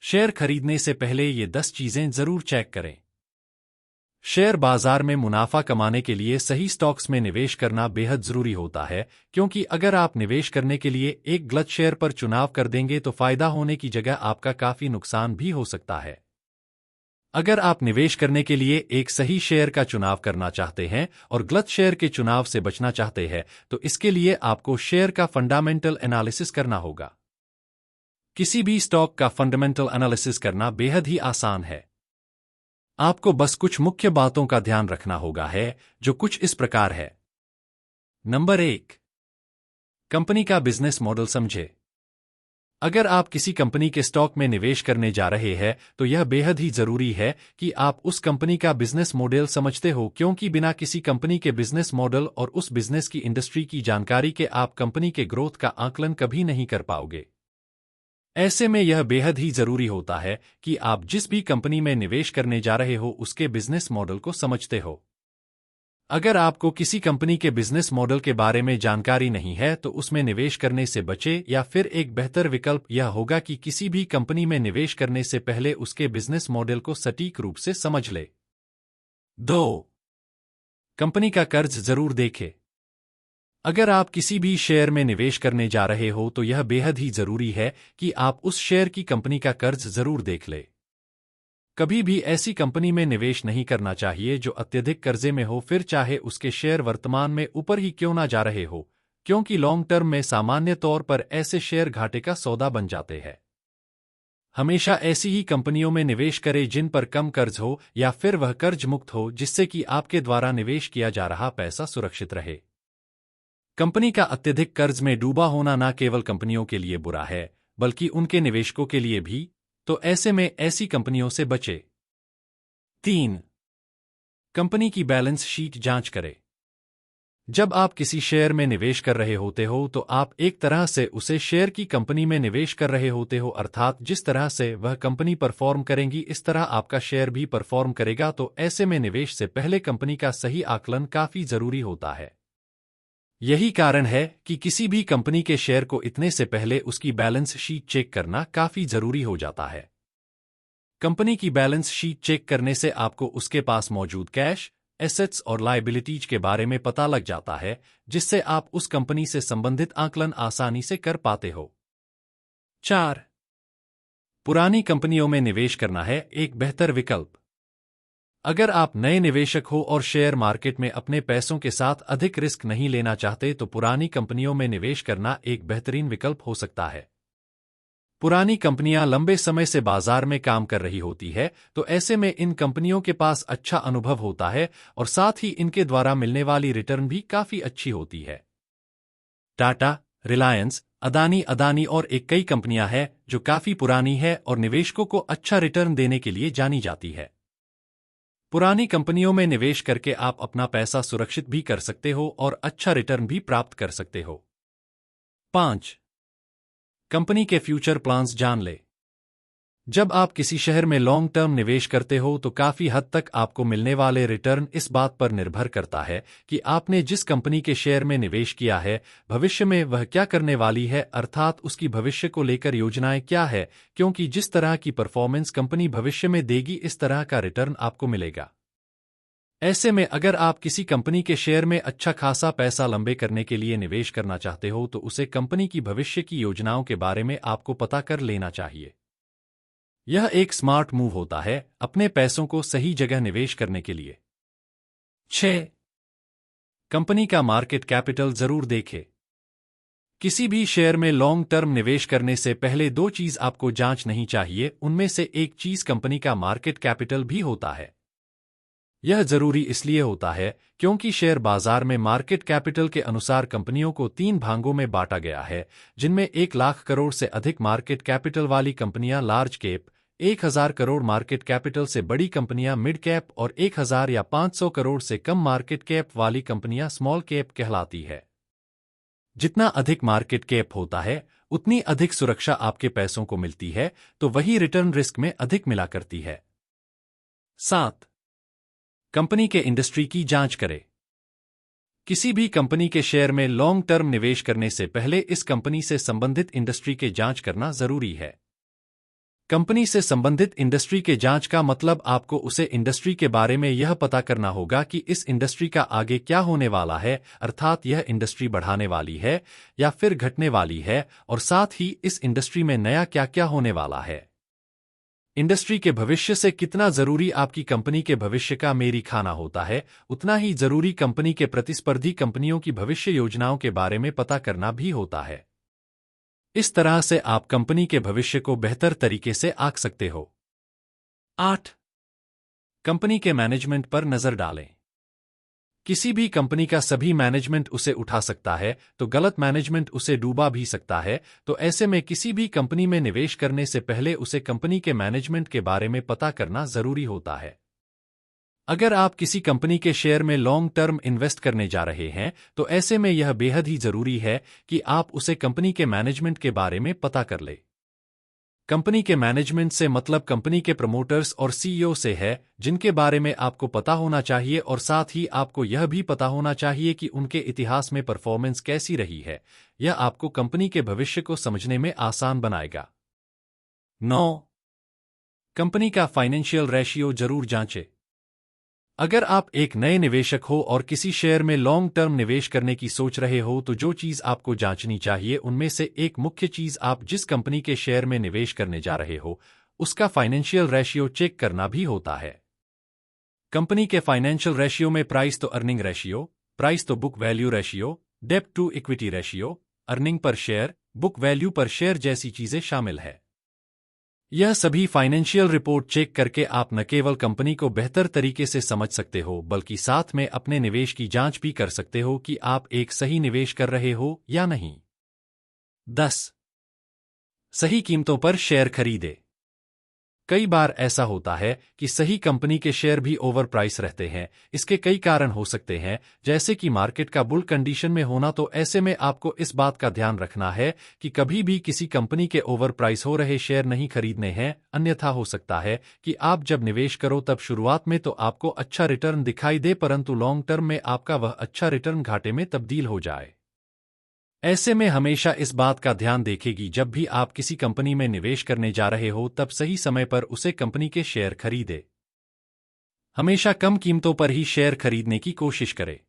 Share खरीदने से पहले ये 10 चीजें जरूर चेक करें। शेयर बाजार में मुनाफा कमाने के लिए सही स्टॉक्स में निवेश करना बेहद जरूरी होता है, क्योंकि अगर आप निवेश करने के लिए एक गलत शेयर पर चुनाव कर देंगे तो फायदा होने की जगह आपका काफी नुकसान भी हो सकता है। अगर आप निवेश करने के लिए एक सही शेयर का चुनाव करना चाहते हैं और गलत शेयर के चुनाव से बचना चाहते हैं, तो इसके लिए आपको शेयर का फंडामेंटल एनालिसिस करना होगा। किसी भी स्टॉक का फंडामेंटल एनालिसिस करना बेहद ही आसान है। आपको बस कुछ मुख्य बातों का ध्यान रखना होगा है, जो कुछ इस प्रकार है। नंबर 1, कंपनी का बिजनेस मॉडल समझे। अगर आप किसी कंपनी के स्टॉक में निवेश करने जा रहे हैं तो यह बेहद ही जरूरी है कि आप उस कंपनी का बिजनेस मॉडल समझते हो, क्योंकि बिना किसी कंपनी के बिजनेस मॉडल और उस बिजनेस की इंडस्ट्री की जानकारी के आप कंपनी के ग्रोथ का आकलन कभी नहीं कर पाओगे। ऐसे में यह बेहद ही जरूरी होता है कि आप जिस भी कंपनी में निवेश करने जा रहे हो उसके बिजनेस मॉडल को समझते हो। अगर आपको किसी कंपनी के बिजनेस मॉडल के बारे में जानकारी नहीं है तो उसमें निवेश करने से बचे, या फिर एक बेहतर विकल्प यह होगा कि किसी भी कंपनी में निवेश करने से पहले उसके बिजनेस मॉडल को सटीक रूप से समझ ले। 2, कंपनी का कर्ज जरूर देखें। अगर आप किसी भी शेयर में निवेश करने जा रहे हो तो यह बेहद ही जरूरी है कि आप उस शेयर की कंपनी का कर्ज जरूर देख ले। कभी भी ऐसी कंपनी में निवेश नहीं करना चाहिए जो अत्यधिक कर्जे में हो, फिर चाहे उसके शेयर वर्तमान में ऊपर ही क्यों ना जा रहे हो, क्योंकि लॉन्ग टर्म में सामान्य तौर पर ऐसे शेयर घाटे का सौदा बन जाते हैं। हमेशा ऐसी ही कंपनियों में निवेश करें जिन पर कम कर्ज हो या फिर वह कर्ज मुक्त हो, जिससे कि आपके द्वारा निवेश किया जा रहा पैसा सुरक्षित रहे। कंपनी का अत्यधिक कर्ज में डूबा होना न केवल कंपनियों के लिए बुरा है बल्कि उनके निवेशकों के लिए भी, तो ऐसे में ऐसी कंपनियों से बचे। 3, कंपनी की बैलेंस शीट जांच करें। जब आप किसी शेयर में निवेश कर रहे होते हो तो आप एक तरह से उसे शेयर की कंपनी में निवेश कर रहे होते हो, अर्थात जिस तरह से वह कंपनी परफॉर्म करेंगी इस तरह आपका शेयर भी परफॉर्म करेगा। तो ऐसे में निवेश से पहले कंपनी का सही आकलन काफी जरूरी होता है। यही कारण है कि किसी भी कंपनी के शेयर को इतने से पहले उसकी बैलेंस शीट चेक करना काफी जरूरी हो जाता है। कंपनी की बैलेंस शीट चेक करने से आपको उसके पास मौजूद कैश, एसेट्स और लायबिलिटीज के बारे में पता लग जाता है, जिससे आप उस कंपनी से संबंधित आकलन आसानी से कर पाते हो। 4, पुरानी कंपनियों में निवेश करना है एक बेहतर विकल्प। अगर आप नए निवेशक हो और शेयर मार्केट में अपने पैसों के साथ अधिक रिस्क नहीं लेना चाहते तो पुरानी कंपनियों में निवेश करना एक बेहतरीन विकल्प हो सकता है। पुरानी कंपनियां लंबे समय से बाजार में काम कर रही होती है, तो ऐसे में इन कंपनियों के पास अच्छा अनुभव होता है और साथ ही इनके द्वारा मिलने वाली रिटर्न भी काफी अच्छी होती है। टाटा, रिलायंस, अदानी और एक कई कंपनियां हैं जो काफी पुरानी है और निवेशकों को अच्छा रिटर्न देने के लिए जानी जाती है। पुरानी कंपनियों में निवेश करके आप अपना पैसा सुरक्षित भी कर सकते हो और अच्छा रिटर्न भी प्राप्त कर सकते हो। 5, कंपनी के फ्यूचर प्लान्स जान ले। जब आप किसी शहर में लॉन्ग टर्म निवेश करते हो तो काफी हद तक आपको मिलने वाले रिटर्न इस बात पर निर्भर करता है कि आपने जिस कंपनी के शेयर में निवेश किया है भविष्य में वह क्या करने वाली है, अर्थात उसकी भविष्य को लेकर योजनाएं क्या है, क्योंकि जिस तरह की परफॉर्मेंस कंपनी भविष्य में देगी इस तरह का रिटर्न आपको मिलेगा। ऐसे में अगर आप किसी कंपनी के शेयर में अच्छा खासा पैसा लंबे करने के लिए निवेश करना चाहते हो तो उसे कंपनी की भविष्य की योजनाओं के बारे में आपको पता कर लेना चाहिए। यह एक स्मार्ट मूव होता है अपने पैसों को सही जगह निवेश करने के लिए। 6, कंपनी का मार्केट कैपिटल जरूर देखें। किसी भी शेयर में लॉन्ग टर्म निवेश करने से पहले 2 चीज आपको जांच नहीं चाहिए, उनमें से एक चीज कंपनी का मार्केट कैपिटल भी होता है। यह जरूरी इसलिए होता है क्योंकि शेयर बाजार में मार्केट कैपिटल के अनुसार कंपनियों को 3 भागों में बांटा गया है, जिनमें 1 लाख करोड़ से अधिक मार्केट कैपिटल वाली कंपनियां large cap, 1000 crore market capital से बड़ी कंपनियां मिड कैप और 1000 या 500 करोड़ से कम मार्केट कैप वाली कंपनियां स्मॉल कैप कहलाती है। जितना अधिक मार्केट कैप होता है उतनी अधिक सुरक्षा आपके पैसों को मिलती है, तो वही रिटर्न रिस्क में अधिक मिला करती है। 7, कंपनी के इंडस्ट्री की जांच करें। किसी भी कंपनी के शेयर में लॉन्ग टर्म निवेश करने से पहले इस कंपनी से संबंधित इंडस्ट्री के जांच करना जरूरी है। कंपनी से संबंधित इंडस्ट्री के जांच का मतलब आपको उसे इंडस्ट्री के बारे में यह पता करना होगा कि इस इंडस्ट्री का आगे क्या होने वाला है, अर्थात यह इंडस्ट्री बढ़ाने वाली है या फिर घटने वाली है, और साथ ही इस इंडस्ट्री में नया क्या क्या होने वाला है। इंडस्ट्री के भविष्य से कितना जरूरी आपकी कंपनी के भविष्य का मेल खाना होता है, उतना ही जरूरी कंपनी के प्रतिस्पर्धी कंपनियों की भविष्य योजनाओं के बारे में पता करना भी होता है। इस तरह से आप कंपनी के भविष्य को बेहतर तरीके से आंक सकते हो। 8. कंपनी के मैनेजमेंट पर नजर डालें। किसी भी कंपनी का सभी मैनेजमेंट उसे उठा सकता है, तो गलत मैनेजमेंट उसे डूबा भी सकता है। तो ऐसे में किसी भी कंपनी में निवेश करने से पहले उसे कंपनी के मैनेजमेंट के बारे में पता करना जरूरी होता है। अगर आप किसी कंपनी के शेयर में लॉन्ग टर्म इन्वेस्ट करने जा रहे हैं, तो ऐसे में यह बेहद ही जरूरी है कि आप उसे कंपनी के मैनेजमेंट के बारे में पता कर ले। कंपनी के मैनेजमेंट से मतलब कंपनी के प्रमोटर्स और सीईओ से है, जिनके बारे में आपको पता होना चाहिए, और साथ ही आपको यह भी पता होना चाहिए कि उनके इतिहास में परफॉर्मेंस कैसी रही है। यह आपको कंपनी के भविष्य को समझने में आसान बनाएगा। 9. कंपनी का फाइनेंशियल रेशियो जरूर जांचें। अगर आप एक नए निवेशक हो और किसी शेयर में लॉन्ग टर्म निवेश करने की सोच रहे हो, तो जो चीज आपको जांचनी चाहिए उनमें से एक मुख्य चीज आप जिस कंपनी के शेयर में निवेश करने जा रहे हो उसका फाइनेंशियल रेशियो चेक करना भी होता है। कंपनी के फाइनेंशियल रेशियो में price to earning ratio, price to book value ratio, डेब्ट to equity ratio, earning per share, book value per share जैसी चीजें शामिल है। यह सभी फाइनेंशियल रिपोर्ट चेक करके आप न केवल कंपनी को बेहतर तरीके से समझ सकते हो, बल्कि साथ में अपने निवेश की जांच भी कर सकते हो कि आप एक सही निवेश कर रहे हो या नहीं। 10. सही कीमतों पर शेयर खरीदे। कई बार ऐसा होता है कि सही कंपनी के शेयर भी ओवर प्राइस रहते हैं। इसके कई कारण हो सकते हैं, जैसे कि मार्केट का बुल कंडीशन में होना। तो ऐसे में आपको इस बात का ध्यान रखना है कि कभी भी किसी कंपनी के ओवर प्राइस हो रहे शेयर नहीं खरीदने हैं, अन्यथा हो सकता है कि आप जब निवेश करो तब शुरुआत में तो आपको अच्छा रिटर्न दिखाई दे, परंतु लॉन्ग टर्म में आपका वह अच्छा रिटर्न घाटे में तब्दील हो जाए। ऐसे में हमेशा इस बात का ध्यान रखेगी, जब भी आप किसी कंपनी में निवेश करने जा रहे हो तब सही समय पर उसे कंपनी के शेयर खरीदे। हमेशा कम कीमतों पर ही शेयर खरीदने की कोशिश करें।